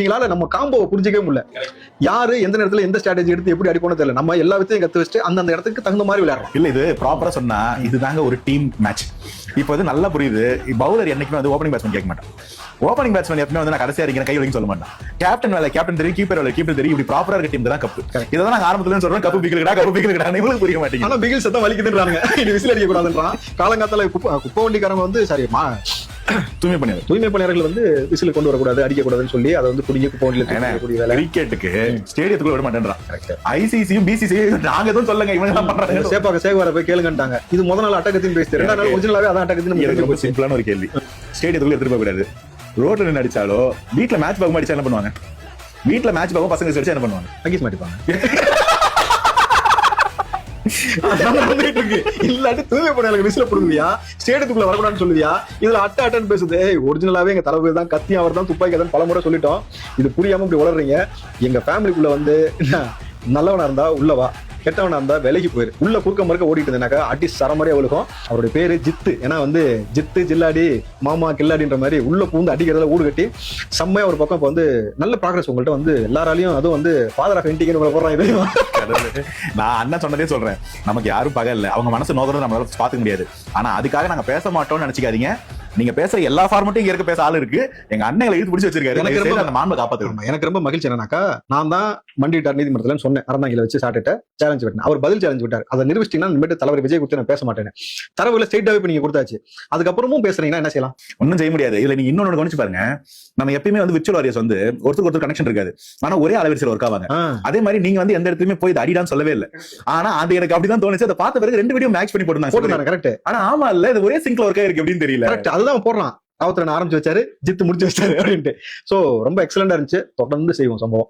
நம்ம காம்போவை புரிஞ்சிக்கவே முடியல. யாரு எந்த நேரத்துல எந்த ஸ்ட்ராட்டஜி எடுத்து எப்படி அடிக்கணும் தெரியல. நம்ம எல்லா வித்தையும் கத்து வச்சுட்டு அந்த இடத்துக்கு தகுந்த மாதிரி விளையாடுறோம். இல்ல இது ப்ராப்பரா சொன்னா இதுதாங்க ஒரு டீம் மேட்ச். இப்போ வந்து நல்லா புரியுது. பவுலர் என்னைக்குமே வந்து ஓப்பனிங் பேட்ஸ்மேன் கேட்க மாட்டான். ஓப்பனிங் பேட்ஸ்மேன் எப்பவுமே வந்து நான் கடைசியா இருக்கேன் கை வரைக்கும் சொல்ல மாட்டான். கேப்டன் வேலை கேப்டன் தெரியும், கீப்பர் வேலை கீப்பர் தெரியும். இப்படி ப்ராப்பரா இருக்க டீம் தான் கப்பு. இதான் நான் ஆரம்பத்துல சொல்றேன், கப்பு பிக்கலடா கப்பு பிக்கலடா. உங்களுக்கு புரிய மாட்டேங்குது. ஆனா பிகில் சத்தம் வலிக்குதுன்றாங்க. இது விசில் அடிக்க கூடாதுன்றான். காலங்காத்தால குப்பை வண்டிக்காரங்க வந்து சரி தூய்மை பணியாளர்கள் வந்து விசில் கொண்டு வரக்கூடாது, அடிக்க கூடாதுன்னு சொல்லி அதை வந்து குடிக்க குப்பை வண்டியில கிரிக்கெட்டுக்கு ஸ்டேடியத்துக்குள்ள விட மாட்டேன்றான். ஐசிசியும் பிசிசியும் நாங்க எதுவும் சொல்லுங்க, இவங்க தான் பண்றாங்க. சேவார போய் கேளுங்கட்டாங்க. இது முதல் நாள் அட்டகத்தின் பேசி, ரெண்டாவது நாள் ஒரிஜினலாவே அதான் அட்டகத்தின். சிம்பிளான ஒரு கேள்வி. ஸ்டேடியத்துக்குள்ள எடுத்துட்டு போக கூடாது. ரோட்ல நின்று அடிச்சாலோ வீட்டுல மேட்ச் பார்க்க அடிச்சா என்ன பண்ணுவாங்க? வீட்டுல மேட்ச் பார்க்க பசங்க அடிச்சா என்ன பண்ணுவாங்க? அங்கீஸ் மாட்டிப்பாங்க. இல்லாட்டி தூய்மை பணியாளர்கள் விசில போடுவியா, ஸ்டேடியத்துக்குள்ள வரக்கூடாதுன்னு சொல்லுவியா? இதுல அட்டன் பேசுது. ஒரிஜினலாவே எங்க தலைவர் தான், கத்தி அவர் தான், துப்பாக்கி தான் பல முறை சொல்லிட்டோம். இது புரியாம இப்படி வளர்றீங்க. எங்க ஃபேமிலிக்குள்ள வந்து நல்லவனா இருந்தா உள்ளவா, கெட்டவனா இருந்தா விலகி போயிரு. உள்ள குறுக்க மறுக்க ஓடிட்டு இருந்தாக்கா அடி சரமறையா விழுகும். அவருடைய பேரு ஜித்து. ஏன்னா வந்து ஜித்து ஜில்லாடி மாமா கில்லாடின்ற மாதிரி உள்ள பூந்து அடிக்கிறதுல ஊடு கட்டி செம்மையா ஒரு பக்கம். இப்ப வந்து நல்ல ப்ராக்ரஸ் உங்கள்கிட்ட வந்து எல்லாராலையும். அதுவும் வந்து ஃபாதர் ஆஃப் இண்டிகேட் போடுறாங்க. நான் அண்ணன் சொன்னதே சொல்றேன், நமக்கு யாரும் பகை இல்லை. அவங்க மனசு நோக்கிறது நம்மளால பார்த்துக்க முடியாது. ஆனா அதுக்காக நாங்க பேச மாட்டோம்னு நினைச்சுக்காதீங்க. நீங்க பேசுற எல்லா ஃபார்மட்டையும் இருக்க பேச ஆள் இருக்கு. எங்க அண்ணங்களை இழுத்து பிடிச்சி வச்சிருக்காரு. அந்த மாண்பை காப்பாத்துக்கணும். எனக்கு ரொம்ப மகிழ்ச்சி என்னன்னாக்கா, நான் தான் மண்டிட்டார் நீதிமன்றத்தில் சொன்னேன், அறந்தாங்கில வச்சு சாட்டிட்ட சேலஞ்ச் விட்டேன். அவர் பதில் சேலஞ்ச் விட்டார். அதை நிரூபிச்சிட்டீங்கன்னா இனிமேட்டு தலைவர் விஜய் குறித்து நான் பேச மாட்டேன். தரவுல ஸ்ட்ரெயிட்டாவே இப்ப நீங்க கொடுத்தாச்சு. அதுக்கப்புறமும் பேசுறீங்கன்னா என்ன செய்யலாம்? ஒன்னும் செய்ய முடியாது. இதுல நீங்க இன்னொன்னு கவனிச்சு பாருங்க. நம்ம எப்பயுமே வந்து விர்ச்சுவல் வாரியர்ஸ் வந்து ஒருத்தருக்கு கனெக்ஷன் இருக்காது. ஆனா ஒரே அளவரிசையில் ஒர்க் ஆவாங்க. அதே மாதிரி நீங்க வந்து எந்த இடத்துலயுமே போய் அடிடான்னு சொல்லவே இல்லை. ஆனா அது எனக்கு அப்படிதான் தோணுச்சு. அதை பார்த்த பிறகு 2 வீடியோ மேட்ச் பண்ணி போட்டுருந்தாங்க. கரெக்ட். ஆனா ஆமா இல்ல, இது ஒரே சிங்க்ல ஒர்க் ஆயிருக்கு அப்படின்னு தெரியல. கரெக்ட். அதுதான் போடுறான். ஆரம்பிச்சு வச்சாரு, ஜித்து முடிச்சு வச்சாரு அப்படின்ட்டு. சோ ரொம்ப எக்ஸலண்டா இருந்துச்சு. தொடர்ந்து செய்வோம் சம்பவம்.